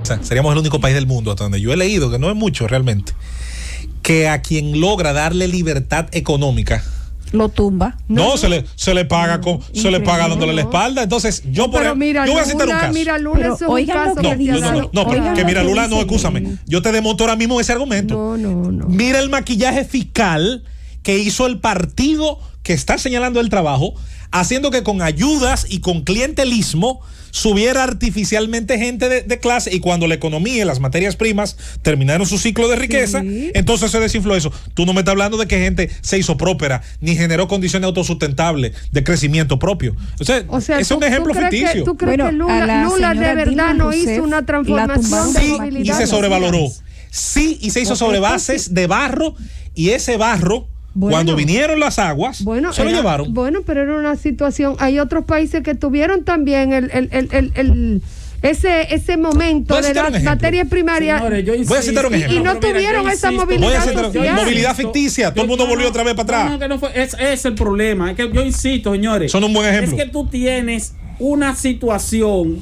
sea, seríamos el único país del mundo hasta donde yo he leído, que no es mucho realmente, que a quien logra darle libertad económica lo tumba. No, se le paga se le paga dándole la espalda. Entonces, yo pero mira, yo voy a citar un caso. Mira, Lula, eso es un caso pero que mira, Lula, no, escúchame. Yo te demonto ahora mismo ese argumento. No. Mira el maquillaje fiscal que hizo el partido que está señalando el trabajo, haciendo que con ayudas y con clientelismo subiera artificialmente gente de clase, y cuando la economía y las materias primas terminaron su ciclo de riqueza, entonces se desinfló eso. Tú no me estás hablando de que gente se hizo próspera ni generó condiciones autosustentables de crecimiento propio. O sea, es un ejemplo ficticio. ¿Tú crees que Lula de verdad no hizo una transformación de movilidad? Y se sobrevaloró. Sí, y se hizo sobre bases de barro, y ese barro, cuando vinieron las aguas, se lo llevaron. Bueno, pero era una situación. Hay otros países que tuvieron también ese momento de las materias primarias. Señores, voy a citar un ejemplo. Y no tuvieron esa movilidad social. Movilidad ficticia. Todo el mundo volvió otra vez para atrás. No, que no fue. Es el problema. Es que yo insisto, señores. Son un buen ejemplo. Es que tú tienes una situación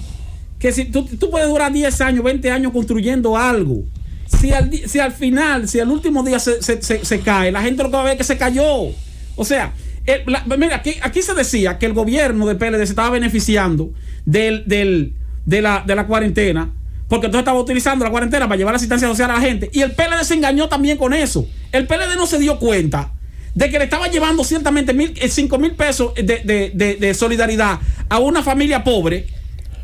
que si tú puedes durar 10 años, 20 años construyendo algo. Si al final, si al último día se cae, la gente lo que va a ver es que se cayó. O sea, mira, aquí se decía que el gobierno de PLD se estaba beneficiando de la cuarentena, porque entonces estaba utilizando la cuarentena para llevar la asistencia social a la gente. Y el PLD se engañó también con eso. El PLD no se dio cuenta de que le estaba llevando ciertamente 5,000 pesos de solidaridad a una familia pobre.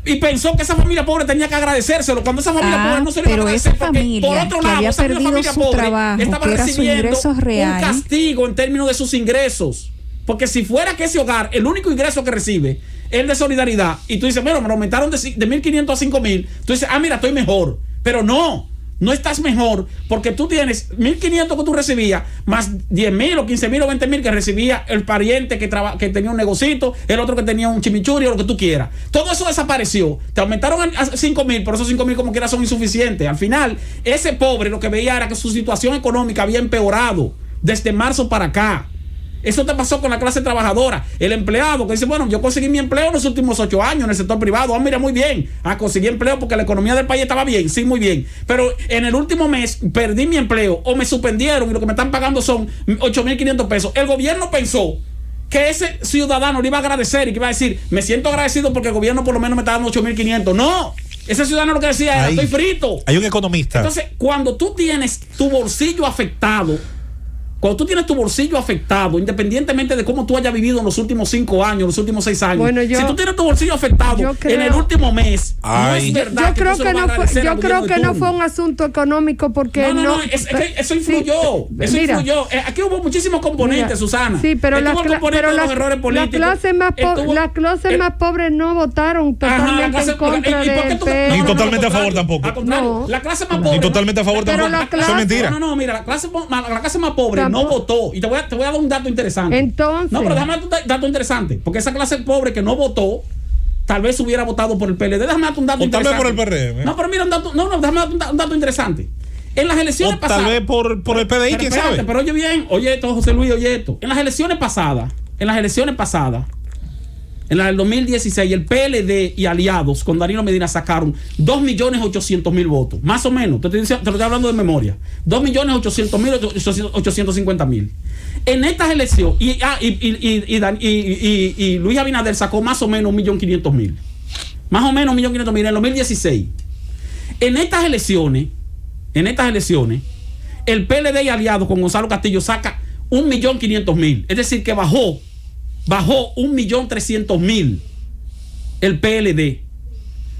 Y pensó que esa familia pobre tenía que agradecérselo, cuando esa familia pobre no se le iba a agradecer, esa familia, por otro lado, esa familia pobre trabajo, estaba recibiendo un castigo en términos de sus ingresos. Porque si fuera que ese hogar, el único ingreso que recibe es el de solidaridad, y tú dices, bueno, me lo aumentaron de 1,500 a 5,000, tú dices, mira, estoy mejor. Pero no estás mejor, porque tú tienes 1,500 que tú recibías, más 10,000 o 15,000 o 20,000 que recibía el pariente que tenía un negocito, el otro que tenía un chimichurri o lo que tú quieras. Todo eso desapareció. Te aumentaron a 5,000, pero esos 5,000 como quiera son insuficientes. Al final, ese pobre lo que veía era que su situación económica había empeorado desde marzo para acá. Eso te pasó con la clase trabajadora. El empleado que dice, bueno, yo conseguí mi empleo en los últimos 8 años en el sector privado. Mira, muy bien. Conseguí empleo porque la economía del país estaba bien. Sí, muy bien. Pero en el último mes perdí mi empleo o me suspendieron y lo que me están pagando son 8,500 pesos. El gobierno pensó que ese ciudadano le iba a agradecer y que iba a decir, me siento agradecido porque el gobierno por lo menos me está dando 8,500. No. Ese ciudadano lo que decía era, estoy frito. Hay un economista. Entonces, cuando tú tienes tu bolsillo afectado, independientemente de cómo tú hayas vivido en los últimos 5 años, los últimos 6 años, si tú tienes tu bolsillo afectado en el último mes, no es verdad. Yo creo que no fue un asunto económico, porque eso influyó. Aquí hubo muchísimos componentes, Susana. Sí, pero las clases más pobres no votaron totalmente en contra del PLD. Ni totalmente a favor tampoco. Al contrario, la clase más pobre. Ni totalmente a favor tampoco. Eso es mentira. No, mira, la clase más pobre no votó. Y te voy a dar un dato interesante. Entonces. No, pero déjame darte un dato interesante. Porque esa clase pobre que no votó, tal vez hubiera votado por el PLD. Déjame darte un dato interesante. Tal vez por el PRM. No, pero mira, déjame darte un dato interesante. En las elecciones pasadas. Tal vez por el PDI, quién sabe. Pero oye bien, oye esto, José Luis, oye esto. En las elecciones pasadas, en la del 2016, el PLD y aliados con Danilo Medina sacaron 2,800,000 votos. Más o menos, te lo estoy hablando de memoria. 2,800,000, 850,000. En estas elecciones, y Luis Abinader sacó más o menos 1,500,000. Más o menos 1,500,000 en el 2016. En estas elecciones, el PLD y aliados con Gonzalo Castillo saca 1,500,000. Es decir, que bajó 1,300,000 el PLD.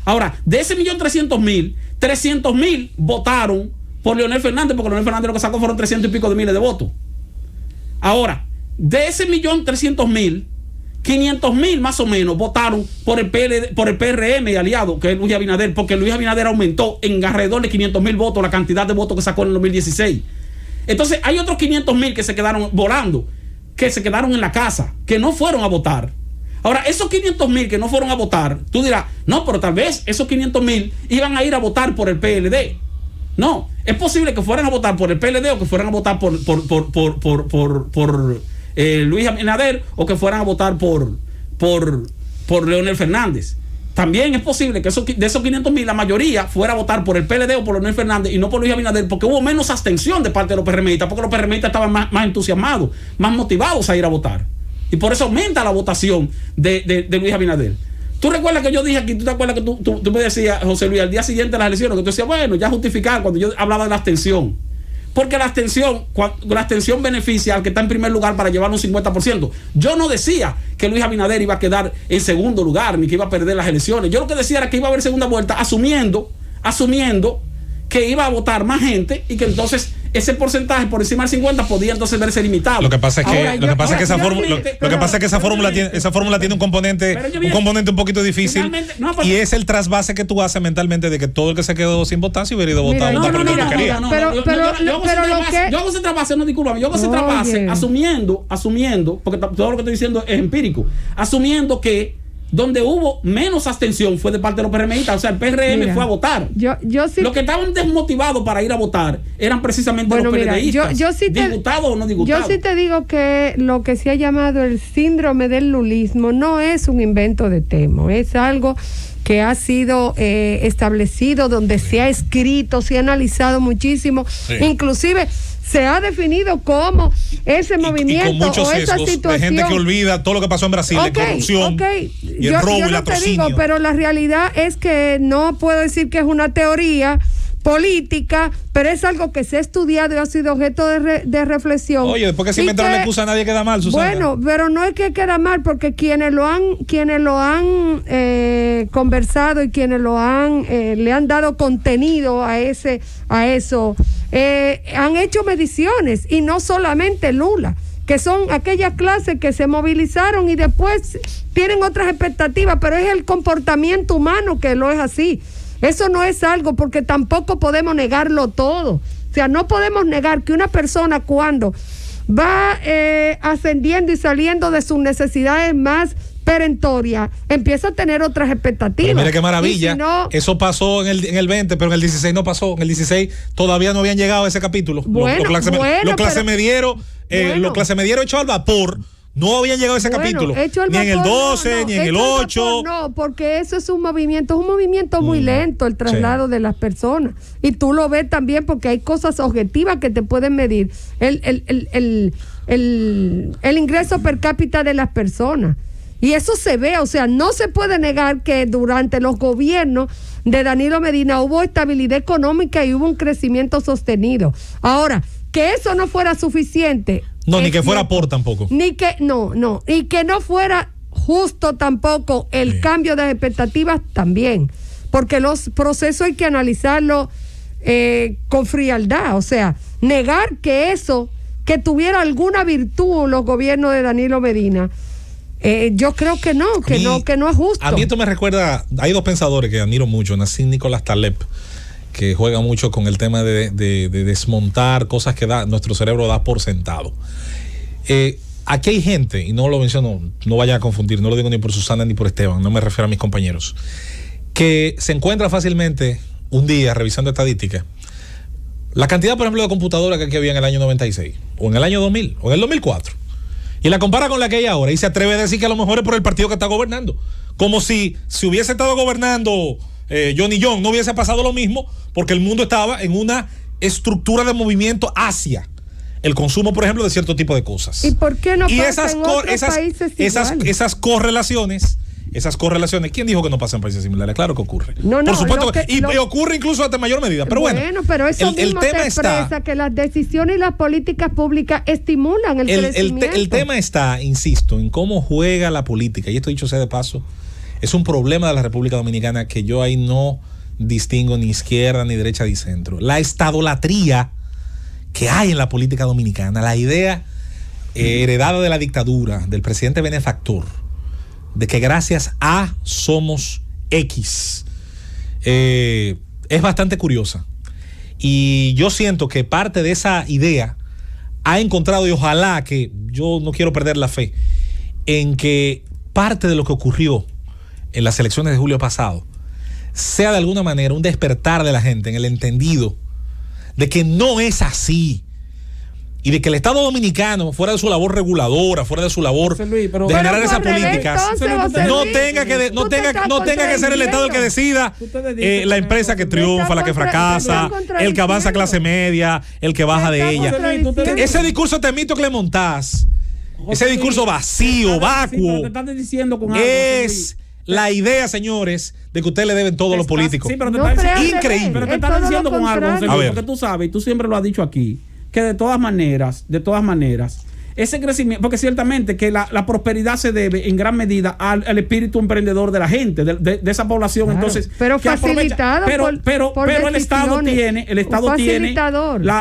Ahora, de ese 1,300,000, 300,000 votaron por Leonel Fernández, porque Leonel Fernández lo que sacó fueron 300 y pico de miles de votos. Ahora, de ese 1,300,000, 500,000 más o menos votaron por el PLD, por el PRM y aliado, que es Luis Abinader, porque Luis Abinader aumentó en alrededor de 500,000 votos la cantidad de votos que sacó en el 2016. Entonces, hay otros 500,000 que se quedaron volando, que se quedaron en la casa, que no fueron a votar. Ahora, esos 500,000 que no fueron a votar, tú dirás, no, pero tal vez esos 500,000 iban a ir a votar por el PLD. No, es posible que fueran a votar por el PLD o que fueran a votar por Luis Abinader o que fueran a votar por Leonel Fernández. también es posible que de esos 500,000 la mayoría fuera a votar por el PLD o por Leonel Fernández y no por Luis Abinader, porque hubo menos abstención de parte de los PRMistas, porque los PRMistas estaban más entusiasmados, más motivados a ir a votar. Y por eso aumenta la votación de Luis Abinader. Tú recuerdas que yo dije aquí, tú te acuerdas que tú me decías, José Luis, al día siguiente de las elecciones, que tú decías, bueno, ya justificar cuando yo hablaba de la abstención. Porque la abstención beneficia al que está en primer lugar para llevar un 50%. Yo no decía que Luis Abinader iba a quedar en segundo lugar, ni que iba a perder las elecciones. Yo lo que decía era que iba a haber segunda vuelta, asumiendo que iba a votar más gente y que entonces ese porcentaje por encima del 50 podía entonces verse limitado. Lo que pasa es que esa fórmula tiene un componente un poquito difícil, y es el trasvase que tú haces mentalmente de que todo el que se quedó sin votar se hubiera ido a votar por el que quería. Yo hago ese trasvase, no discúlpame, yo hago ese trasvase asumiendo, porque todo lo que estoy diciendo es empírico, asumiendo que donde hubo menos abstención fue de parte de los PRMistas, o sea, el PRM fue a votar. Yo sí, los que estaban desmotivados para ir a votar eran precisamente los PLDistas, diputados o no diputados. Yo sí te digo que lo que se ha llamado el síndrome del lulismo no es un invento de Temo, es algo que ha sido establecido, donde se ha escrito, se ha analizado muchísimo, inclusive se ha definido como ese movimiento y con muchos o esa sesgos situación de gente que olvida todo lo que pasó en Brasil, la corrupción y el robo y la latrocinio. Pero la realidad es que no puedo decir que es una teoría política, pero es algo que se ha estudiado y ha sido objeto de reflexión. Oye, después que se inventaron la excusa, nadie queda mal, Susana. Bueno, pero no es que queda mal, porque quienes lo han conversado y quienes le han dado contenido a eso, han hecho mediciones, y no solamente Lula, que son aquellas clases que se movilizaron y después tienen otras expectativas, pero es el comportamiento humano que lo es así. Eso no es algo, porque tampoco podemos negarlo todo. O sea, no podemos negar que una persona, cuando va ascendiendo y saliendo de sus necesidades más perentorias, empieza a tener otras expectativas. Pero mire qué maravilla. Si no, eso pasó en el 20, pero en el 16 no pasó. En el 16 todavía no habían llegado a ese capítulo. Los clase medieros hechos al vapor no habían llegado a ese capítulo, ni en el 12, ni en el 8. No, porque eso es un movimiento muy lento, el traslado de las personas. Y tú lo ves también, porque hay cosas objetivas que te pueden medir. El ingreso per cápita de las personas. Y eso se ve, o sea, no se puede negar que durante los gobiernos de Danilo Medina hubo estabilidad económica y hubo un crecimiento sostenido. Ahora, que eso no fuera suficiente. No, ni que fuera por tampoco. Y que no fuera justo tampoco el cambio de expectativas también. Porque los procesos hay que analizarlos con frialdad. O sea, negar que tuviera alguna virtud los gobiernos de Danilo Medina, yo creo que no es justo. A mí esto me recuerda, hay dos pensadores que admiro mucho, Nassim Nicolás Taleb, que juega mucho con el tema de desmontar cosas que nuestro cerebro da por sentado. Aquí hay gente, y no lo menciono, no vayan a confundir, no lo digo ni por Susana ni por Esteban, no me refiero a mis compañeros, que se encuentra fácilmente un día revisando estadísticas la cantidad, por ejemplo, de computadoras que aquí había en el año 96, o en el año 2000, o en el 2004, y la compara con la que hay ahora, y se atreve a decir que a lo mejor es por el partido que está gobernando, como si hubiese estado gobernando Johnny John, no hubiese pasado lo mismo, porque el mundo estaba en una estructura de movimiento hacia el consumo, por ejemplo, de cierto tipo de cosas. ¿Y por qué no pasa en otros países igual? Esas correlaciones, ¿quién dijo que no pasa en países similares? Claro que ocurre. No, por supuesto y ocurre incluso hasta mayor medida, pero bueno. Pero eso mismo te expresa que las decisiones y las políticas públicas estimulan el crecimiento. El tema está, insisto, en cómo juega la política, y esto dicho sea de paso, es un problema de la República Dominicana que yo ahí no distingo ni izquierda, ni derecha, ni centro. La estadolatría que hay en la política dominicana, la idea heredada de la dictadura, del presidente benefactor, de que gracias a somos X, es bastante curiosa. Y yo siento que parte de esa idea ha encontrado, y ojalá, que yo no quiero perder la fe, en que parte de lo que ocurrió en las elecciones de julio pasado sea de alguna manera un despertar de la gente en el entendido de que no es así, y de que el Estado Dominicano, fuera de su labor reguladora, fuera de su labor de generar esas políticas, no tenga que ser el Estado el que decida la empresa que triunfa, la que fracasa, el que avanza a clase media, el que baja de ella. Ese discurso temito que le montás, ese discurso vacío, vacuo, es la idea, señores, de que ustedes le deben todo a los políticos. Sí, pero te está increíble. Pero te estás diciendo con algo, porque tú sabes, tú siempre lo has dicho aquí, que de todas maneras, ese crecimiento, porque ciertamente que la prosperidad se debe en gran medida al espíritu emprendedor de la gente, de esa población. Claro. Entonces, pero facilitado pero el Estado tiene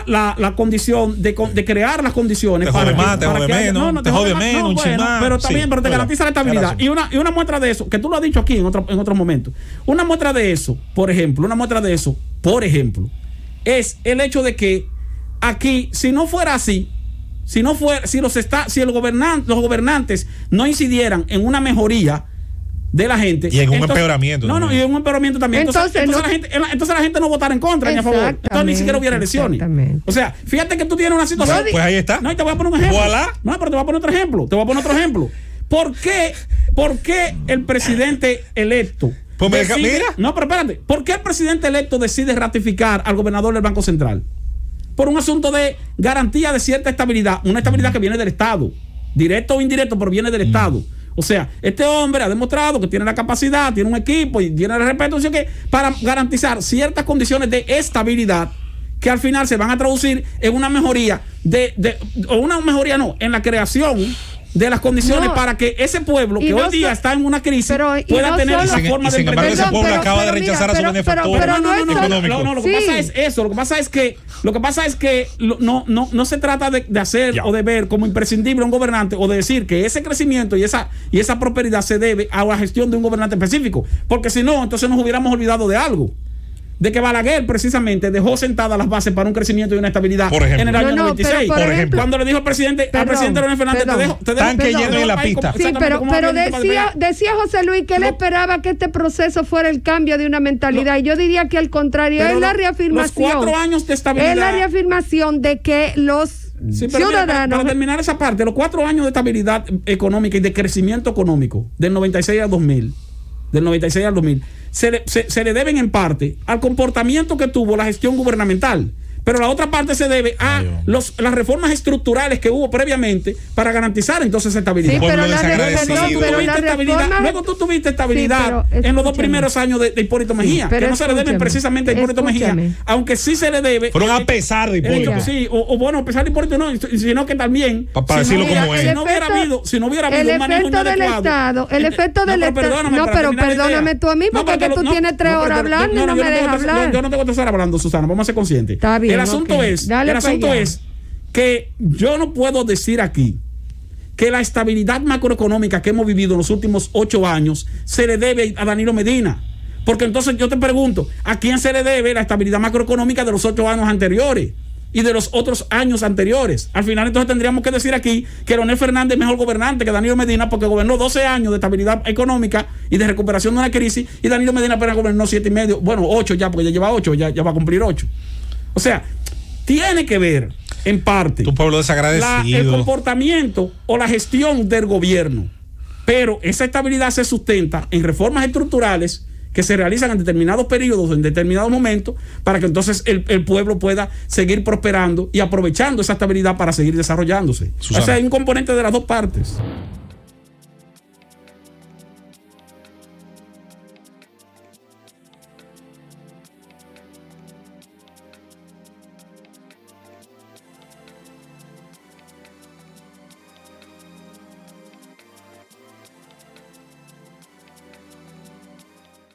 la condición de crear las condiciones te jode más, te jode menos, pero también, pero te garantiza la estabilidad. Y una muestra de eso, que tú lo has dicho aquí en otro momento, una muestra de eso, por ejemplo, es el hecho de que aquí, si no fuera así, si los gobernantes no incidieran en una mejoría de la gente y en un empeoramiento. Y en un empeoramiento también. Entonces la gente no votará en contra ni a favor. Entonces ni siquiera hubiera elecciones. O sea, fíjate que tú tienes una situación. Pues ahí está. No, y te voy a poner un ejemplo. No, pero te voy a poner otro ejemplo. ¿Por qué el presidente electo No, pero espérate. ¿Por qué el presidente electo decide ratificar al gobernador del Banco Central? Por un asunto de garantía de cierta estabilidad, una estabilidad que viene del Estado, directo o indirecto, pero viene del Estado. O sea, este hombre ha demostrado que tiene la capacidad, tiene un equipo y tiene el respeto, así que para garantizar ciertas condiciones de estabilidad que al final se van a traducir en una mejoría en la creación de las condiciones para que ese pueblo que hoy día está en una crisis pueda tener esa forma de emprender. Sin embargo, ese pueblo acaba de rechazar a su benefactor económico. No, lo que pasa es eso. Lo que pasa es que no se trata de hacer o de ver como imprescindible un gobernante o de decir que ese crecimiento y esa prosperidad se debe a la gestión de un gobernante específico. Porque si no, entonces nos hubiéramos olvidado de algo. De que Balaguer precisamente dejó sentadas las bases para un crecimiento y una estabilidad en el año 96. Por ejemplo, cuando le dijo al presidente Leonel Fernández, te dejo lleno en la pista. Sí, pero decía José Luis que él esperaba que este proceso fuera el cambio de una mentalidad. Y yo diría que al contrario, es la reafirmación. Los 4 años de estabilidad. Es la reafirmación de que los ciudadanos. Para terminar esa parte, los 4 años de estabilidad económica y de crecimiento económico del 96 al 2000. Se le deben en parte al comportamiento que tuvo la gestión gubernamental, pero la otra parte se debe a las reformas estructurales que hubo previamente para garantizar entonces esa estabilidad. Sí, pero luego tú tuviste estabilidad en los 2 primeros años de Hipólito Mejía, que no se le deben precisamente a Hipólito Mejía, aunque sí se le debe. Fueron a pesar de Hipólito. Sí, bueno, a pesar de Hipólito no, sino que también para decirlo como es. Si no hubiera habido un manejo inadecuado. El efecto del Estado. No, pero perdóname tú a mí, porque tú tienes 3 horas hablando y no me dejas hablar. Yo no tengo que estar hablando, Susana, vamos a ser conscientes. Está bien. El asunto es que yo no puedo decir aquí que la estabilidad macroeconómica que hemos vivido en los últimos 8 años se le debe a Danilo Medina. Porque entonces yo te pregunto, ¿a quién se le debe la estabilidad macroeconómica de los 8 años anteriores y de los otros años anteriores? Al final entonces tendríamos que decir aquí que Leonel Fernández es mejor gobernante que Danilo Medina porque gobernó 12 años de estabilidad económica y de recuperación de una crisis, y Danilo Medina apenas gobernó 7 y medio, bueno, 8 ya, porque ya lleva 8, ya va a cumplir 8. O sea, tiene que ver en parte tu pueblo desagradecido, el comportamiento o la gestión del gobierno, pero esa estabilidad se sustenta en reformas estructurales que se realizan en determinados periodos, en determinados momentos, para que entonces el pueblo pueda seguir prosperando y aprovechando esa estabilidad para seguir desarrollándose. Susana. O sea, hay un componente de las dos partes.